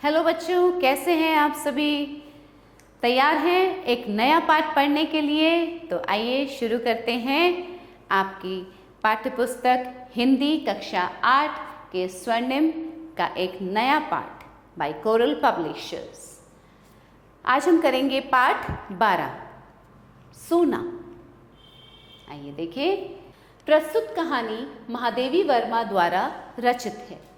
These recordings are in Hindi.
हेलो बच्चों, कैसे हैं आप सभी? तैयार हैं एक नया पाठ पढ़ने के लिए? तो आइए शुरू करते हैं आपकी पाठ्यपुस्तक हिंदी कक्षा 8 के स्वर्णिम का एक नया पाठ बाय कोरल पब्लिशर्स। आज हम करेंगे पाठ 12 सोना। आइए देखिए। प्रस्तुत कहानी महादेवी वर्मा द्वारा रचित है,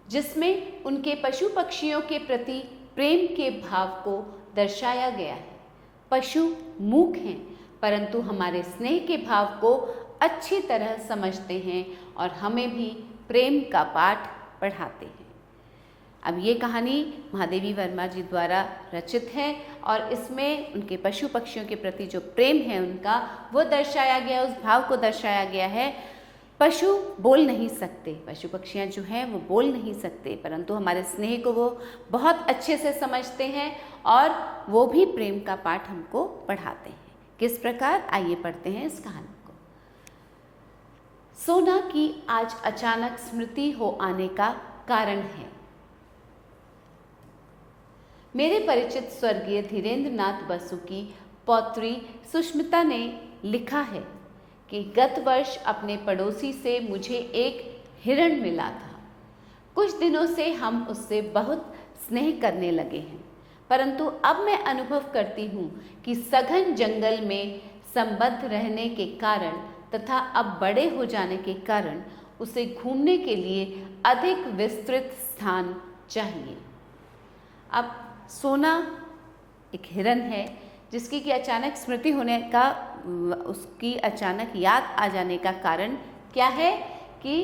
जिसमें उनके पशु पक्षियों के प्रति प्रेम के भाव को दर्शाया गया है। पशु मूक हैं, परंतु हमारे स्नेह के भाव को अच्छी तरह समझते हैं और हमें भी प्रेम का पाठ पढ़ाते हैं। अब ये कहानी महादेवी वर्मा जी द्वारा रचित है और इसमें उनके पशु पक्षियों के प्रति जो प्रेम है उनका वो दर्शाया गया, उस भाव को दर्शाया गया है। पशु बोल नहीं सकते, पशु पक्षियाँ जो हैं वो बोल नहीं सकते, परंतु हमारे स्नेह को वो बहुत अच्छे से समझते हैं और वो भी प्रेम का पाठ हमको पढ़ाते हैं। किस प्रकार, आइए पढ़ते हैं इस कहानी को। सोना की आज अचानक स्मृति हो आने का कारण है। मेरे परिचित स्वर्गीय धीरेन्द्र नाथ बसु की पौत्री सुष्मिता ने लिखा है कि गत वर्ष अपने पड़ोसी से मुझे एक हिरण मिला था। कुछ दिनों से हम उससे बहुत स्नेह करने लगे हैं, परंतु अब मैं अनुभव करती हूँ कि सघन जंगल में संबद्ध रहने के कारण तथा अब बड़े हो जाने के कारण उसे घूमने के लिए अधिक विस्तृत स्थान चाहिए। अब सोना एक हिरण है जिसकी कि अचानक स्मृति होने का, उसकी अचानक याद आ जाने का कारण क्या है कि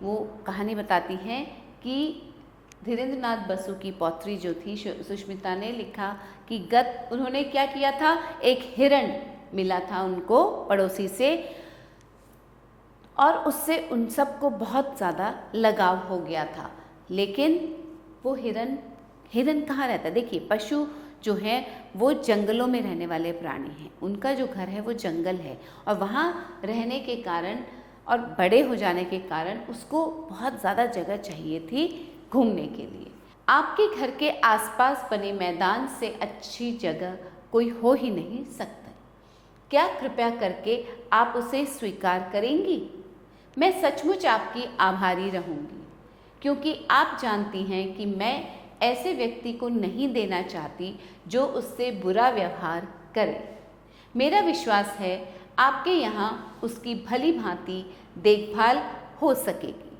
वो कहानी बताती हैं कि धीरेन्द्र नाथ बसु की पौत्री जो थी सुष्मिता ने लिखा कि उन्होंने क्या किया था, एक हिरण मिला था उनको पड़ोसी से और उससे उन सबको बहुत ज़्यादा लगाव हो गया था। लेकिन वो हिरण कहाँ रहता है? देखिए, पशु जो है वो जंगलों में रहने वाले प्राणी हैं, उनका जो घर है वो जंगल है और वहाँ रहने के कारण और बड़े हो जाने के कारण उसको बहुत ज़्यादा जगह चाहिए थी घूमने के लिए। आपके घर के आसपास बने मैदान से अच्छी जगह कोई हो ही नहीं सकता। क्या कृपया करके आप उसे स्वीकार करेंगी? मैं सचमुच आपकी आभारी रहूँगी, क्योंकि आप जानती हैं कि मैं ऐसे व्यक्ति को नहीं देना चाहती जो उससे बुरा व्यवहार करे। मेरा विश्वास है आपके यहाँ उसकी भली भांति देखभाल हो सकेगी।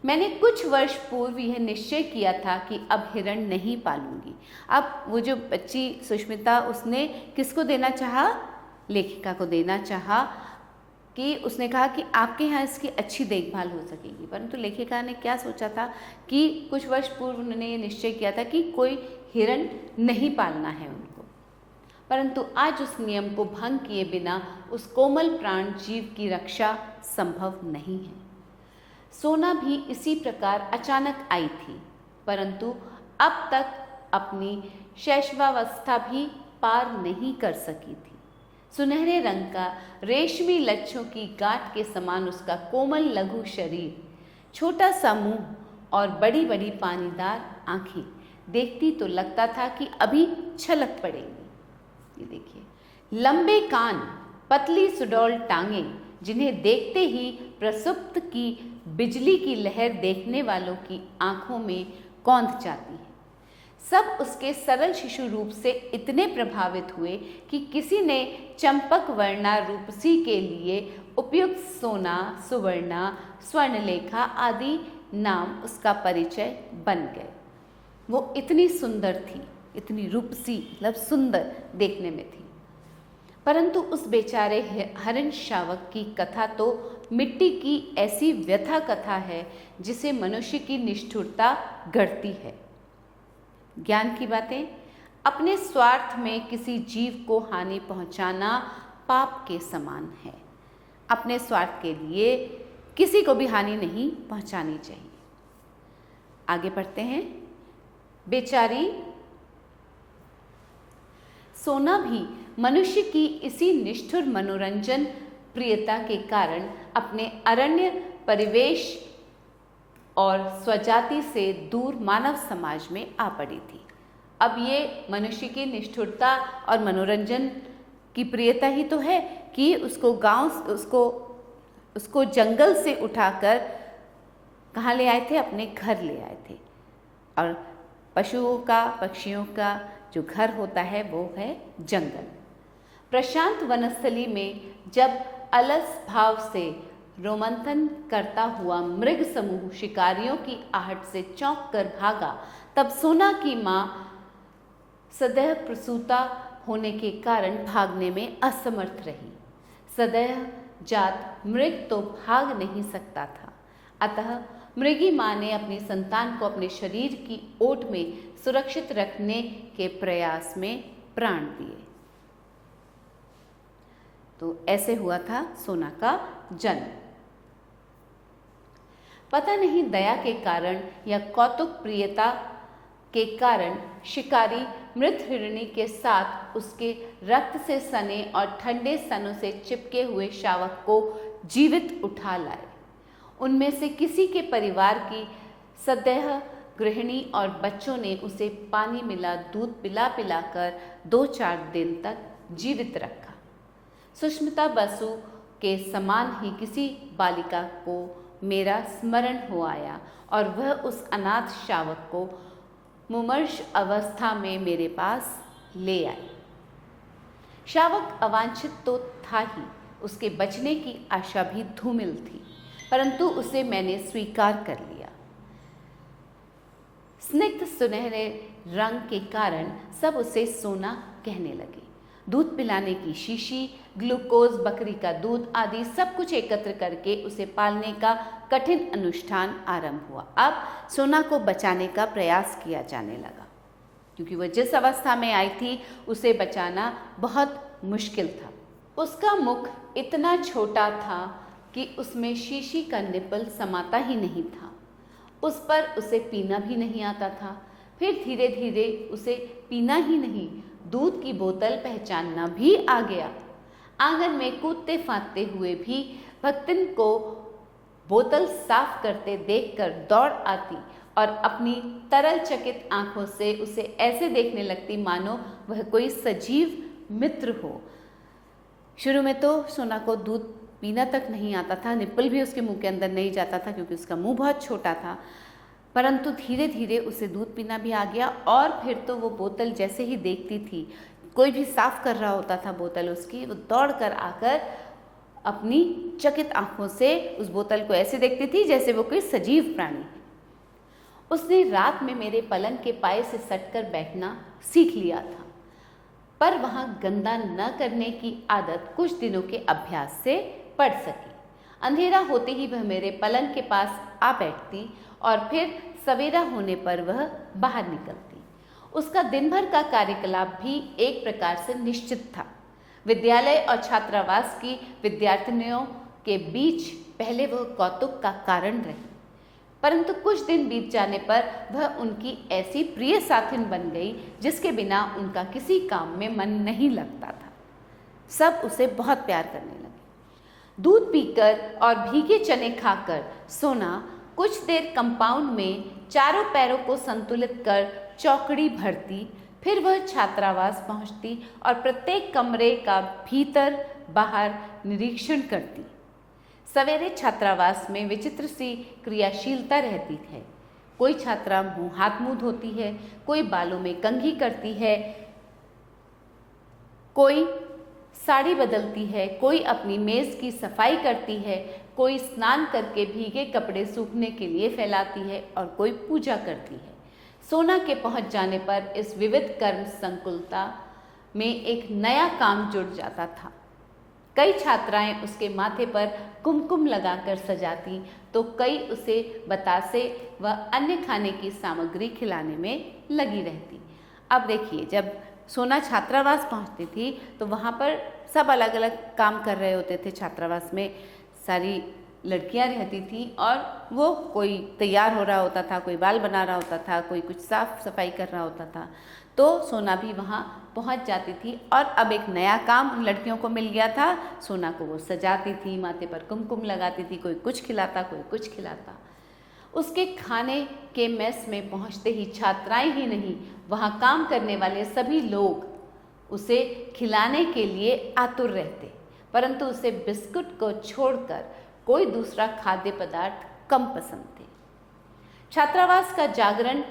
मैंने कुछ वर्ष पूर्व यह निश्चय किया था कि अब हिरण नहीं पालूंगी। अब वो जो बच्ची सुष्मिता, उसने किसको देना चाहा? लेखिका को देना चाहा कि उसने कहा कि आपके यहाँ इसकी अच्छी देखभाल हो सकेगी, परंतु लेखिका ने क्या सोचा था कि कुछ वर्ष पूर्व उन्होंने ये निश्चय किया था कि कोई हिरण नहीं पालना है उनको, परंतु आज उस नियम को भंग किए बिना उस कोमल प्राण जीव की रक्षा संभव नहीं है। सोना भी इसी प्रकार अचानक आई थी, परंतु अब तक अपनी शैशवावस्था भी पार नहीं कर सकी थी। सुनहरे रंग का रेशमी लच्छों की गांठ के समान उसका कोमल लघु शरीर, छोटा सा मुंह और बड़ी बड़ी पानीदार आंखें देखती तो लगता था कि अभी छलक पड़ेंगी। ये देखिए, लंबे कान, पतली सुडौल टांगें, जिन्हें देखते ही प्रसुप्त की बिजली की लहर देखने वालों की आंखों में कौंध जाती है। सब उसके सरल शिशु रूप से इतने प्रभावित हुए कि किसी ने चंपक वर्णा रूपसी के लिए उपयुक्त सोना, सुवर्णा, स्वर्णलेखा आदि नाम उसका परिचय बन गए। वो इतनी सुंदर थी, इतनी रूपसी, मतलब सुंदर देखने में थी, परंतु उस बेचारे हरण शावक की कथा तो मिट्टी की ऐसी व्यथा कथा है जिसे मनुष्य की निष्ठुरता गढ़ती है। ज्ञान की बातें, अपने स्वार्थ में किसी जीव को हानि पहुंचाना पाप के समान है। अपने स्वार्थ के लिए किसी को भी हानि नहीं पहुंचानी चाहिए। आगे पढ़ते हैं। बेचारी सोना भी मनुष्य की इसी निष्ठुर मनोरंजन प्रियता के कारण अपने अरण्य परिवेश और स्वजाति से दूर मानव समाज में आ पड़ी थी। अब ये मनुष्य की निष्ठुरता और मनोरंजन की प्रियता ही तो है कि उसको जंगल से उठाकर कहाँ ले आए थे, अपने घर ले आए थे। और पशुओं का, पक्षियों का जो घर होता है वो है जंगल। प्रशांत वनस्थली में जब अलस भाव से रोमंथन करता हुआ मृग समूह शिकारियों की आहट से चौंक कर भागा, तब सोना की माँ सदैह प्रसूता होने के कारण भागने में असमर्थ रही। सदैह जात मृग तो भाग नहीं सकता था, अतः मृगी माँ ने अपनी संतान को अपने शरीर की ओट में सुरक्षित रखने के प्रयास में प्राण दिए। तो ऐसे हुआ था सोना का जन्म। पता नहीं दया के कारण या कौतुक प्रियता के कारण शिकारी मृत हिरणी के साथ उसके रक्त से सने और ठंडे स्तनों से चिपके हुए शावक को जीवित उठा लाए। उनमें से किसी के परिवार की सदैह गृहिणी और बच्चों ने उसे पानी मिला दूध पिला पिलाकर 2-4 दिन तक जीवित रखा। सुष्मिता बसु के समान ही किसी बालिका को मेरा स्मरण हो आया और वह उस अनाथ शावक को मुमर्ष अवस्था में मेरे पास ले आई। शावक अवांछित तो था ही, उसके बचने की आशा भी धूमिल थी, परंतु उसे मैंने स्वीकार कर लिया। स्निग्ध सुनहरे रंग के कारण सब उसे सोना कहने लगे। दूध पिलाने की शीशी, ग्लूकोज, बकरी का दूध आदि सब कुछ एकत्र करके उसे पालने का कठिन अनुष्ठान आरंभ हुआ। अब सोना को बचाने का प्रयास किया जाने लगा, क्योंकि वह जिस अवस्था में आई थी उसे बचाना बहुत मुश्किल था। उसका मुख इतना छोटा था कि उसमें शीशी का निप्पल समाता ही नहीं था। उस पर उसे पीना भी नहीं आता था। फिर धीरे धीरे उसे पीना ही नहीं, दूध की बोतल पहचानना भी आ गया। आंगन में कूदते फांदते हुए भी भक्तिन को बोतल साफ करते देखकर दौड़ आती और अपनी तरल चकित आंखों से उसे ऐसे देखने लगती मानो वह कोई सजीव मित्र हो। शुरू में तो सोना को दूध पीना तक नहीं आता था, निप्पल भी उसके मुंह के अंदर नहीं जाता था क्योंकि उसका मुंह बहुत छोटा था, परंतु धीरे धीरे उसे दूध पीना भी आ गया। और फिर तो वो बोतल जैसे ही देखती थी, कोई भी साफ कर रहा होता था बोतल उसकी, वो दौड़ कर आकर अपनी चकित आंखों से उस बोतल को ऐसे देखती थी जैसे वो कोई सजीव प्राणी। उसने रात में मेरे पलंग के पाए से सटकर बैठना सीख लिया था, पर वहाँ गंदा न करने की आदत कुछ दिनों के अभ्यास से पड़ सकी। अंधेरा होते ही वह मेरे पलंग के पास आ बैठती और फिर सवेरा होने पर वह बाहर निकलती। उसका दिन भर का कार्यकलाप भी एक प्रकार से निश्चित था। विद्यालय और छात्रावास की विद्यार्थिनियों के बीच पहले वह कौतुक का कारण रही, परंतु कुछ दिन बीत जाने पर वह उनकी ऐसी प्रिय साथिन बन गई जिसके बिना उनका किसी काम में मन नहीं लगता था। सब उसे बहुत प्यार करने लगे। दूध पीकर और भीगे चने खाकर सोना कुछ देर कंपाउंड में चारों पैरों को संतुलित कर चौकड़ी भरती, फिर वह छात्रावास पहुंचती और प्रत्येक कमरे का भीतर बाहर निरीक्षण करती। सवेरे छात्रावास में विचित्र सी क्रियाशीलता रहती है। कोई छात्रा हाथ मुंह धोती है, कोई बालों में कंघी करती है, कोई साड़ी बदलती है, कोई अपनी मेज़ की सफाई करती है, कोई स्नान करके भीगे कपड़े सूखने के लिए फैलाती है और कोई पूजा करती है। सोना के पहुंच जाने पर इस विविध कर्म संकुलता में एक नया काम जुड़ जाता था। कई छात्राएं उसके माथे पर कुमकुम लगाकर सजाती, तो कई उसे बतासे व अन्य खाने की सामग्री खिलाने में लगी रहती। अब देखिए, जब सोना छात्रावास पहुंचती थी तो वहाँ पर सब अलग अलग काम कर रहे होते थे। छात्रावास में सारी लड़कियां रहती थी और वो कोई तैयार हो रहा होता था, कोई बाल बना रहा होता था, कोई कुछ साफ सफाई कर रहा होता था। तो सोना भी वहाँ पहुँच जाती थी और अब एक नया काम उन लड़कियों को मिल गया था। सोना को वो सजाती थी, माथे पर कुमकुम लगाती थी, कोई कुछ खिलाता, कोई कुछ खिलाता। उसके खाने के मेस में पहुंचते ही छात्राएं ही नहीं, वहां काम करने वाले सभी लोग उसे खिलाने के लिए आतुर रहते, परंतु उसे बिस्कुट को छोड़कर कोई दूसरा खाद्य पदार्थ कम पसंद थे। छात्रावास का जागरण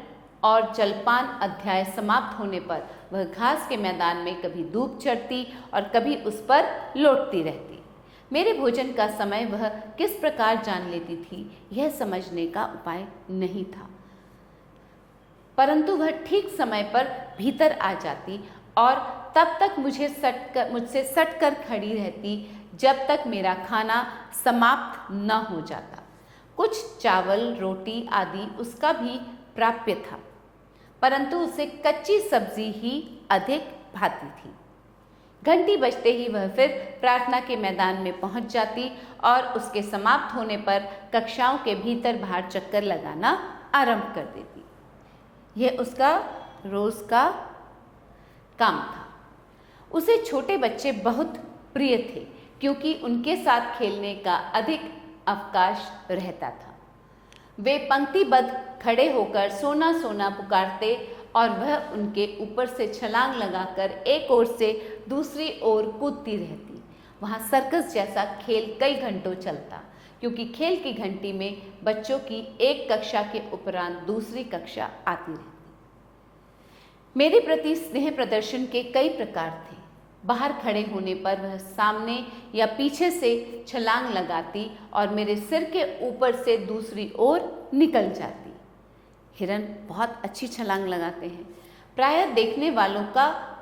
और जलपान अध्याय समाप्त होने पर वह घास के मैदान में कभी धूप चढ़ती और कभी उस पर लौटती रहती। मेरे भोजन का समय वह किस प्रकार जान लेती थी, यह समझने का उपाय नहीं था, परंतु वह ठीक समय पर भीतर आ जाती और तब तक मुझसे सटकर खड़ी रहती जब तक मेरा खाना समाप्त न हो जाता। कुछ चावल, रोटी आदि उसका भी प्राप्य था, परंतु उसे कच्ची सब्जी ही अधिक भाती थी। घंटी बजते ही वह फिर प्रार्थना के मैदान में पहुंच जाती और उसके समाप्त होने पर कक्षाओं के भीतर बाहर चक्कर लगाना आरंभ कर देती। यह उसका रोज का काम था। उसे छोटे बच्चे बहुत प्रिय थे क्योंकि उनके साथ खेलने का अधिक अवकाश रहता था। वे पंक्तिबद्ध खड़े होकर सोना सोना पुकारते और वह उनके ऊपर से छलांग लगाकर एक ओर से दूसरी ओर कूदती रहती। वहाँ सर्कस जैसा खेल कई घंटों चलता, क्योंकि खेल की घंटी में बच्चों की एक कक्षा के उपरांत दूसरी कक्षा आती रहती। मेरे प्रति स्नेह प्रदर्शन के कई प्रकार थे। बाहर खड़े होने पर वह सामने या पीछे से छलांग लगाती और मेरे सिर के ऊपर से दूसरी ओर निकल जाती। हिरन बहुत अच्छी छलांग लगाते हैं। प्रायः देखने वालों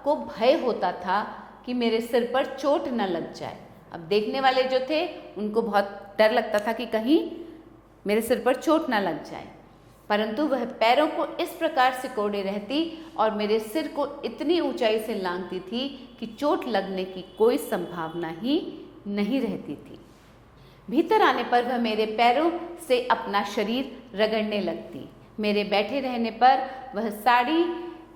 को भय होता था कि मेरे सिर पर चोट न लग जाए। अब देखने वाले जो थे उनको बहुत डर लगता था कि कहीं मेरे सिर पर चोट न लग जाए, परंतु वह पैरों को इस प्रकार सिकोड़े रहती और मेरे सिर को इतनी ऊंचाई से लांघती थी कि चोट लगने की कोई संभावना ही नहीं रहती थी। भीतर आने पर वह मेरे पैरों से अपना शरीर रगड़ने लगती। मेरे बैठे रहने पर वह साड़ी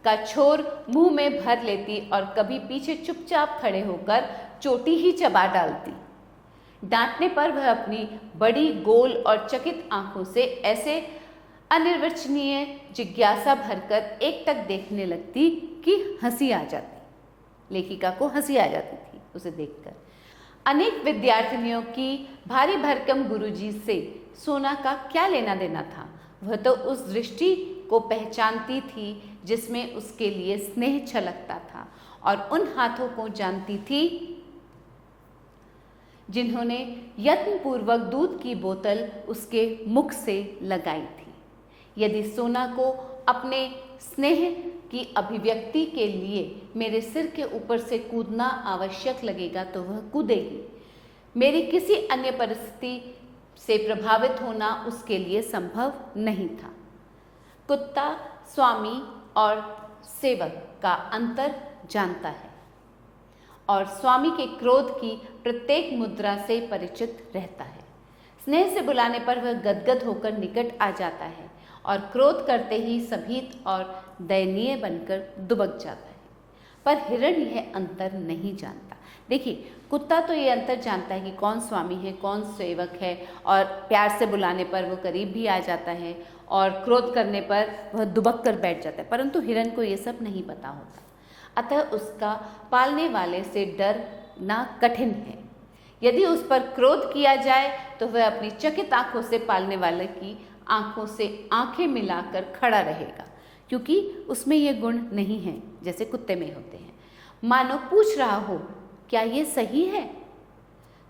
का छोर मुंह में भर लेती और कभी पीछे चुपचाप खड़े होकर चोटी ही चबा डालती। डांटने पर वह अपनी बड़ी गोल और चकित आंखों से ऐसे अनिर्वचनीय जिज्ञासा भरकर एकटक देखने लगती कि हंसी आ जाती। लेखिका को हंसी आ जाती थी उसे देखकर। अनेक विद्यार्थिनियों की भारी भरकम गुरुजी से सोना का क्या लेना देना था। वह तो उस दृष्टि को पहचानती थी जिसमें उसके लिए स्नेह छलकता था और उन हाथों को जानती थी जिन्होंने यत्नपूर्वक दूध की बोतल उसके मुख से लगाई थी। यदि सोना को अपने स्नेह की अभिव्यक्ति के लिए मेरे सिर के ऊपर से कूदना आवश्यक लगेगा तो वह कूदेगी। मेरी किसी अन्य परिस्थिति से प्रभावित होना उसके लिए संभव नहीं था। कुत्ता स्वामी और सेवक का अंतर जानता है और स्वामी के क्रोध की प्रत्येक मुद्रा से परिचित रहता है। स्नेह से बुलाने पर वह गदगद होकर निकट आ जाता है और क्रोध करते ही सभीत और दयनीय बनकर दुबक जाता है। पर हिरण यह अंतर नहीं जानता। देखिए, कुत्ता तो ये अंतर जानता है कि कौन स्वामी है, कौन सेवक है, और प्यार से बुलाने पर वो करीब भी आ जाता है और क्रोध करने पर वह दुबक कर बैठ जाता है, परंतु हिरण को ये सब नहीं पता होता। अतः उसका पालने वाले से डरना कठिन है। यदि उस पर क्रोध किया जाए तो वह अपनी चकित आंखों से पालने वाले की आंखों से आंखें मिलाकर खड़ा रहेगा, क्योंकि उसमें ये गुण नहीं है जैसे कुत्ते में होते हैं। मानो पूछ रहा हो, क्या ये सही है?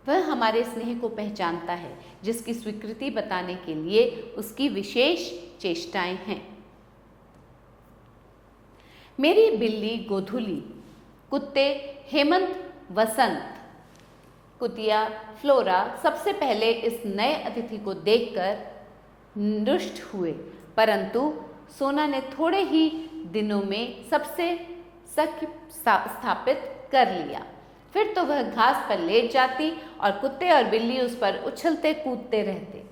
वह हमारे स्नेह को पहचानता है, जिसकी स्वीकृति बताने के लिए उसकी विशेष चेष्टाएं हैं। मेरी बिल्ली गोधुली, कुत्ते हेमंत, वसंत, कुतिया, फ्लोरा सबसे पहले इस नए अतिथि को देखकर रुष्ट हुए, परंतु सोना ने थोड़े ही दिनों में सबसे सख्य स्थापित कर लिया। फिर तो वह घास पर लेट जाती और कुत्ते और बिल्ली उस पर उछलते कूदते रहते।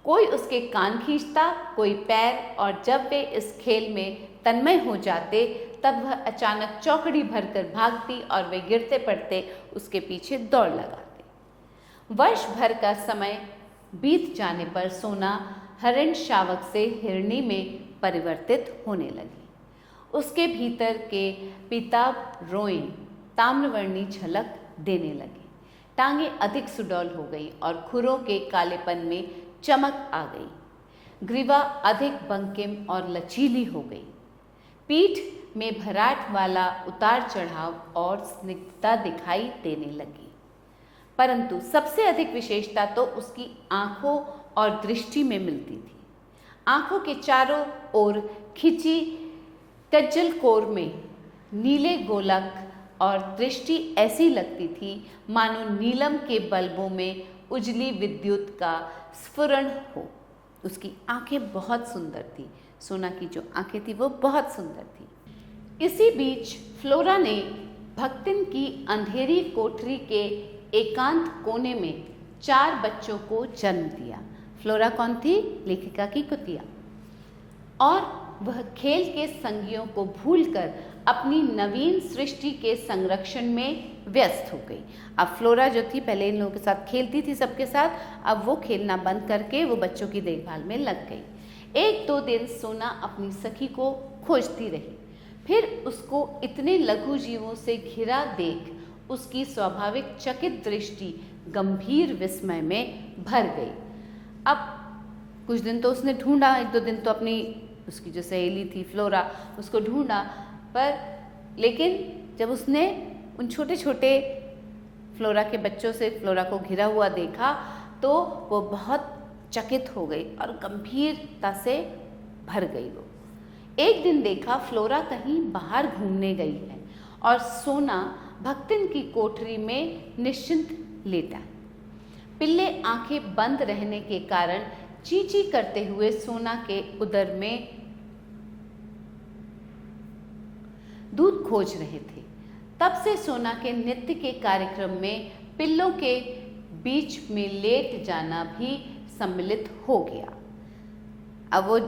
कोई उसके कान खींचता, कोई पैर, और जब वे इस खेल में तन्मय हो जाते तब वह अचानक चौकड़ी भरकर भागती और वे गिरते पड़ते उसके पीछे दौड़ लगाते। वर्ष भर का समय बीत जाने पर सोना हरिण शावक से हिरणी में परिवर्तित होने लगी। उसके भीतर के पीताभ रोएं ताम्रवर्णी झलक देने लगे। टांगें अधिक सुडौल हो गई और खुरों के कालेपन में चमक आ गई। ग्रीवा अधिक बंकिम और लचीली हो गई। पीठ में भराट वाला उतार चढ़ाव और स्निग्धता दिखाई देने लगी। परंतु सबसे अधिक विशेषता तो उसकी आंखों और दृष्टि में मिलती थी। आंखों के चारों ओर खिंची कज्जल कोर में नीले गोलक और दृष्टि ऐसी लगती थी मानो नीलम के बल्बों में उजली विद्युत का स्फुरण हो। उसकी आंखें बहुत सुंदर थी। सोना की जो आंखें थी वो बहुत सुंदर थी। इसी बीच फ्लोरा ने भक्तिन की अंधेरी कोठरी के एकांत कोने में 4 बच्चों को जन्म दिया। फ्लोरा कौन थी? लेखिका की कुतिया। और वह खेल के संगियों को भूलकर अपनी नवीन सृष्टि के संरक्षण में व्यस्त हो गई। अब फ्लोरा जो थी पहले इन लोगों के साथ खेलती थी सबके साथ, अब वो खेलना बंद करके वो बच्चों की देखभाल में लग गई। 1-2 दिन सोना अपनी सखी को खोजती रही। फिर उसको इतने लघु जीवों से घिरा देख उसकी स्वाभाविक चकित दृष्टि गंभीर विस्मय में भर गई। अब कुछ दिन तो उसने ढूंढा, 1-2 दिन तो अपनी उसकी जो सहेली थी फ्लोरा उसको ढूंढा, पर लेकिन जब उसने उन छोटे छोटे फ्लोरा के बच्चों से फ्लोरा को घिरा हुआ देखा तो वो बहुत चकित हो गई और गंभीरता से भर गई। वो एक दिन देखा फ्लोरा कहीं बाहर घूमने गई है और सोना भक्तिन की कोठरी में निश्चिंत लेटा। पिल्ले आंखें बंद रहने के कारण चींची करते हुए सोना के उदर में दूध खोज रहे थे। तब से सोना के नृत्य के कार्यक्रम में पिल्लों के बीच में लेट जाना भी सम्मिलित हो गया। अब वो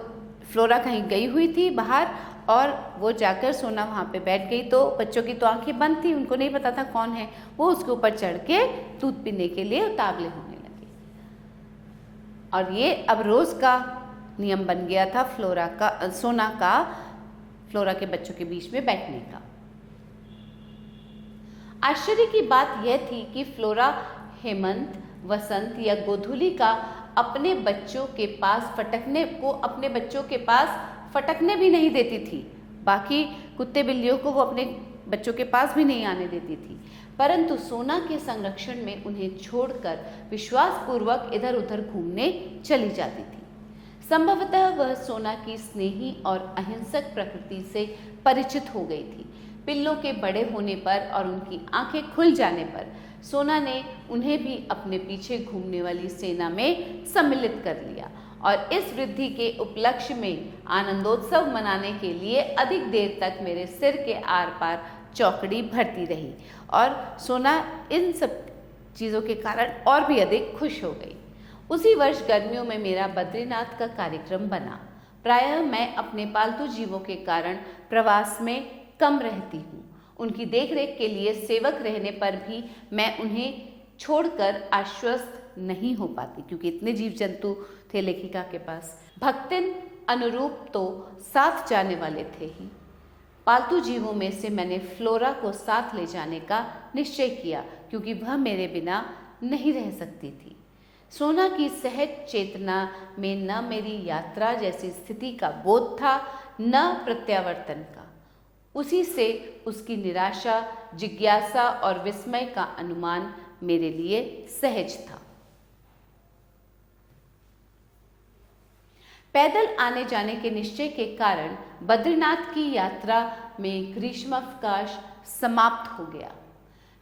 फ्लोरा कहीं गई हुई थी बाहर और वो जाकर सोना वहाँ पे बैठ गई तो बच्चों की तो आंखें बंद थी, उनको नहीं पता था कौन है। वो उसके ऊपर चढ़ के दूध पीने के लिए उतावले होने लगे और ये अब रोज का नियम बन गया था सोना का फ्लोरा के बच्चों के बीच में बैठने का। आश्चर्य की बात यह थी कि फ्लोरा हेमंत, वसंत या गोधूली का अपने बच्चों के पास फटकने भी नहीं देती थी। बाकी कुत्ते बिल्लियों को वो अपने बच्चों के पास भी नहीं आने देती थी, परंतु सोना के संरक्षण में उन्हें छोड़कर विश्वासपूर्वक इधर उधर घूमने चली जाती थी। संभवतः वह सोना की स्नेही और अहिंसक प्रकृति से परिचित हो गई थी। पिल्लों के बड़े होने पर और उनकी आंखें खुल जाने पर सोना ने उन्हें भी अपने पीछे घूमने वाली सेना में सम्मिलित कर लिया और इस वृद्धि के उपलक्ष्य में आनंदोत्सव मनाने के लिए अधिक देर तक मेरे सिर के आर पार चौकड़ी भरती रही और सोना इन सब चीज़ों के कारण और भी अधिक खुश हो गई। उसी वर्ष गर्मियों में मेरा बद्रीनाथ का कार्यक्रम बना। प्रायः मैं अपने पालतू जीवों के कारण प्रवास में कम रहती हूँ। उनकी देखरेख के लिए सेवक रहने पर भी मैं उन्हें छोड़कर आश्वस्त नहीं हो पाती क्योंकि इतने जीव जंतु थे लेखिका के पास। भक्तिन अनुरूप तो साथ जाने वाले थे ही। पालतू जीवों में से मैंने फ्लोरा को साथ ले जाने का निश्चय किया क्योंकि वह मेरे बिना नहीं रह सकती थी। सोना की सहज चेतना में न मेरी यात्रा जैसी स्थिति का बोध था न प्रत्यावर्तन का। उसी से उसकी निराशा, जिज्ञासा और विस्मय का अनुमान मेरे लिए सहज था। पैदल आने जाने के निश्चय के कारण बद्रीनाथ की यात्रा में ग्रीष्मावकाश समाप्त हो गया।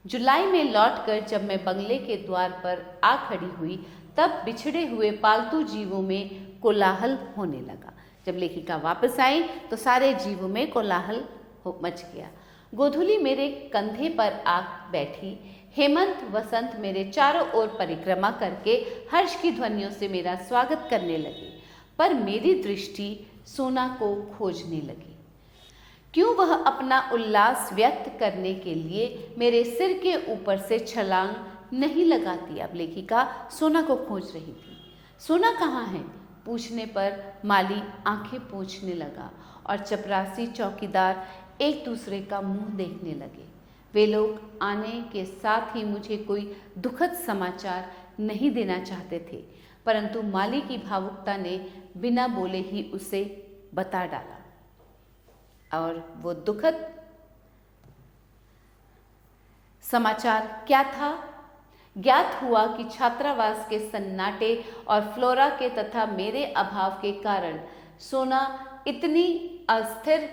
जुलाई में लौटकर जब मैं बंगले के द्वार पर आ खड़ी हुई तब बिछड़े हुए पालतू जीवों में कोलाहल होने लगा। जब लेखिका वापस आई तो सारे जीवों में कोलाहल मच गया। गोधूली मेरे कंधे पर आ बैठी। हेमंत, वसंत मेरे चारों ओर परिक्रमा करके हर्ष की ध्वनियों से मेरा स्वागत करने लगे, पर मेरी दृष्टि सोना को खोजने लगी। क्यों वह अपना उल्लास व्यक्त करने के लिए मेरे सिर के ऊपर से छलांग नहीं लगाती? अब लेखिका सोना को खोज रही थी। सोना कहाँ है? पूछने पर माली आंखें पोंछने लगा और चपरासी चौकीदार एक दूसरे का मुंह देखने लगे। वे लोग आने के साथ ही मुझे कोई दुखद समाचार नहीं देना चाहते थे, परंतु माली की भावुकता ने बिना बोले ही उसे बता डाला। और वो दुखद समाचार क्या था? ज्ञात हुआ कि छात्रावास के सन्नाटे और फ्लोरा के तथा मेरे अभाव के कारण सोना इतनी अस्थिर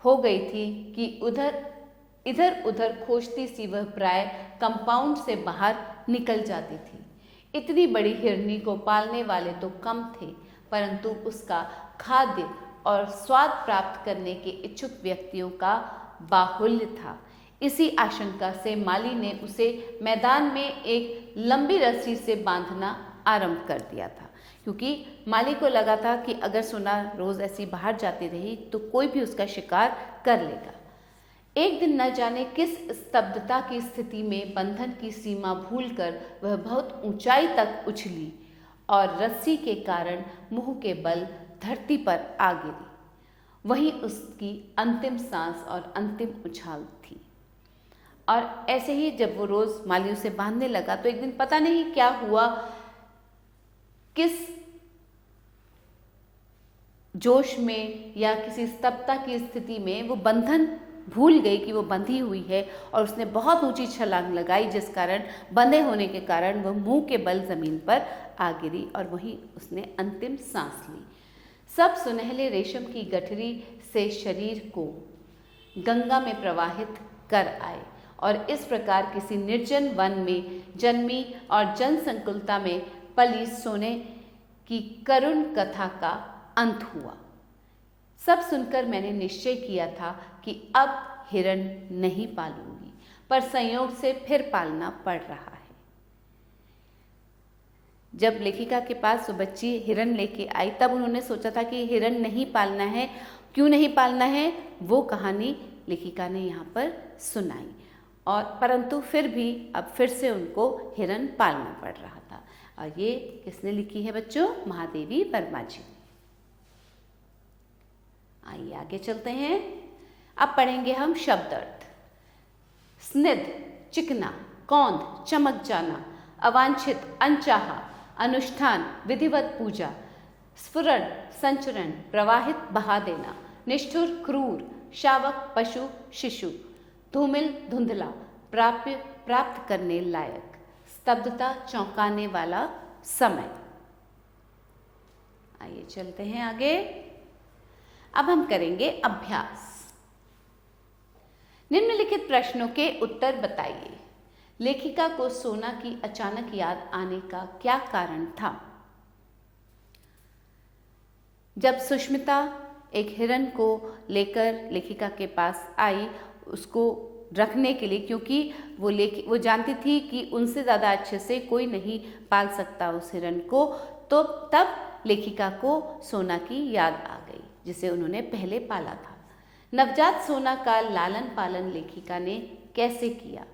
हो गई थी कि इधर उधर खोजती सी वह प्राय कंपाउंड से बाहर निकल जाती थी। इतनी बड़ी हिरनी को पालने वाले तो कम थे, परंतु उसका खाद्य और स्वाद प्राप्त करने के इच्छुक व्यक्तियों का बाहुल्य था। इसी आशंका से माली ने उसे मैदान में एक लंबी रस्सी से बांधना आरंभ कर दिया था, क्योंकि माली को लगा था कि अगर सोना रोज ऐसी बाहर जाती रही तो कोई भी उसका शिकार कर लेगा। एक दिन न जाने किस स्तब्धता की स्थिति में बंधन की सीमा भूलकर वह बहुत ऊंचाई तक उछली और रस्सी के कारण मुंह के बल धरती पर आ गिरी। वही उसकी अंतिम सांस और अंतिम उछाल थी। और ऐसे ही जब वो रोज माली उसे बांधने लगा तो एक दिन पता नहीं क्या हुआ, किस जोश में या किसी स्तब्धता की स्थिति में वो बंधन भूल गई कि वो बंधी हुई है और उसने बहुत ऊंची छलांग लगाई, जिस कारण बंधे होने के कारण वह मुंह के बल जमीन पर आ गिरी और वहीं उसने अंतिम सांस ली। सब सुनहले रेशम की गठरी से शरीर को गंगा में प्रवाहित कर आए और इस प्रकार किसी निर्जन वन में जन्मी और जनसंकुलता में पली सोने की करुण कथा का अंत हुआ। सब सुनकर मैंने निश्चय किया था कि अब हिरण नहीं पालूंगी, पर संयोग से फिर पालना पड़ रहा है। जब लेखिका के पास वो बच्ची हिरण लेके आई तब उन्होंने सोचा था कि हिरण नहीं पालना है। क्यों नहीं पालना है वो कहानी लेखिका ने यहाँ पर सुनाई, और परंतु फिर भी अब फिर से उनको हिरण पालना पड़ रहा था। और ये किसने लिखी है बच्चों? महादेवी वर्मा जी। आइए आगे चलते हैं। अब पढ़ेंगे हम शब्द अर्थ। स्निग्ध, चिकना, कौंध, चमक जाना, अवांछित, अनचाहा, अनुष्ठान, विधिवत पूजा, स्फुरण, संचरण, प्रवाहित, बहा देना, निष्ठुर, क्रूर, शावक, पशु, शिशु, धूमिल, धुंधला, प्राप्य, प्राप्त करने लायक, स्तब्धता, चौंकाने वाला समय। आइए चलते हैं आगे। अब हम करेंगे अभ्यास। निम्नलिखित प्रश्नों के उत्तर बताइए। लेखिका को सोना की अचानक याद आने का क्या कारण था? जब सुष्मिता एक हिरण को लेकर लेखिका के पास आई उसको रखने के लिए, क्योंकि वो जानती थी कि उनसे ज़्यादा अच्छे से कोई नहीं पाल सकता उस हिरण को, तो तब लेखिका को सोना की याद आ गई जिसे उन्होंने पहले पाला था। नवजात सोना का लालन पालन लेखिका ने कैसे किया?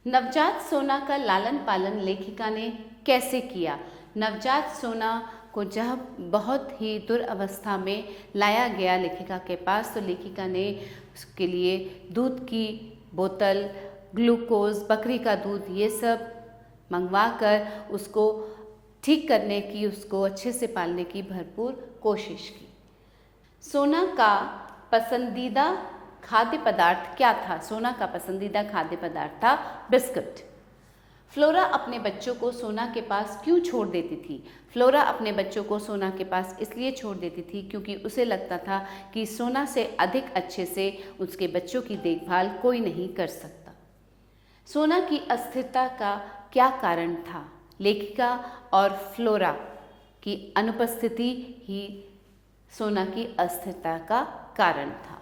नवजात सोना का लालन पालन लेखिका ने कैसे किया? नवजात सोना को जब बहुत ही दुरवस्था में लाया गया लेखिका के पास, तो लेखिका ने उसके लिए दूध की बोतल, ग्लूकोज, बकरी का दूध, ये सब मंगवा कर उसको ठीक करने की, उसको अच्छे से पालने की भरपूर कोशिश की। सोना का पसंदीदा खाद्य पदार्थ क्या था? सोना का पसंदीदा खाद्य पदार्थ था बिस्कुट। फ्लोरा अपने बच्चों को सोना के पास क्यों छोड़ देती थी? फ्लोरा अपने बच्चों को सोना के पास इसलिए छोड़ देती थी क्योंकि उसे लगता था कि सोना से अधिक अच्छे से उसके बच्चों की देखभाल कोई नहीं कर सकता। सोना की अस्थिरता का क्या कारण था? लेखिका और फ्लोरा की अनुपस्थिति ही सोना की अस्थिरता का कारण था।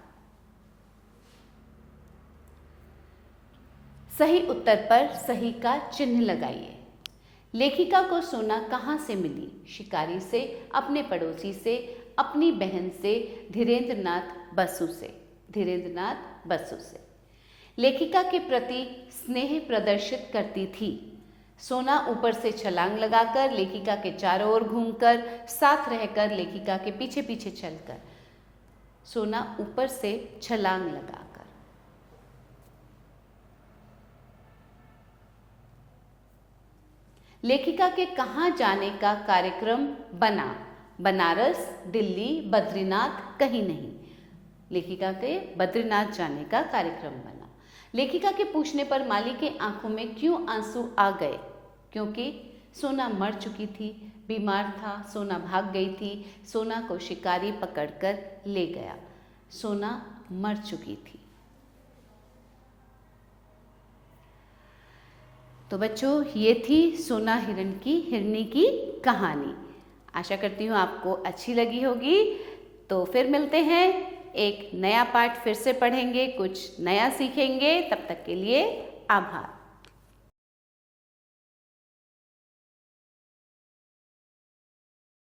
सही उत्तर पर सही का चिन्ह लगाइए। लेखिका को सोना कहाँ से मिली? शिकारी से, अपने पड़ोसी से, अपनी बहन से, धीरेंद्रनाथ बसु से। धीरेंद्रनाथ बसु से लेखिका के प्रति स्नेह प्रदर्शित करती थी। सोना ऊपर से छलांग लगाकर, लेखिका के चारों ओर घूमकर, साथ रहकर, लेखिका के पीछे पीछे चलकर। सोना ऊपर से छलांग लगाकर। लेखिका के कहाँ जाने का कार्यक्रम बना? बनारस, दिल्ली, बद्रीनाथ, कहीं नहीं। लेखिका के बद्रीनाथ जाने का कार्यक्रम बना। लेखिका के पूछने पर माली के आंखों में क्यों आंसू आ गए? क्योंकि सोना मर चुकी थी, बीमार था, सोना भाग गई थी, सोना को शिकारी पकड़कर ले गया। सोना मर चुकी थी। तो बच्चों, ये थी सोना हिरनी की कहानी। आशा करती हूँ आपको अच्छी लगी होगी। तो फिर मिलते हैं, एक नया पाठ फिर से पढ़ेंगे, कुछ नया सीखेंगे। तब तक के लिए आभार।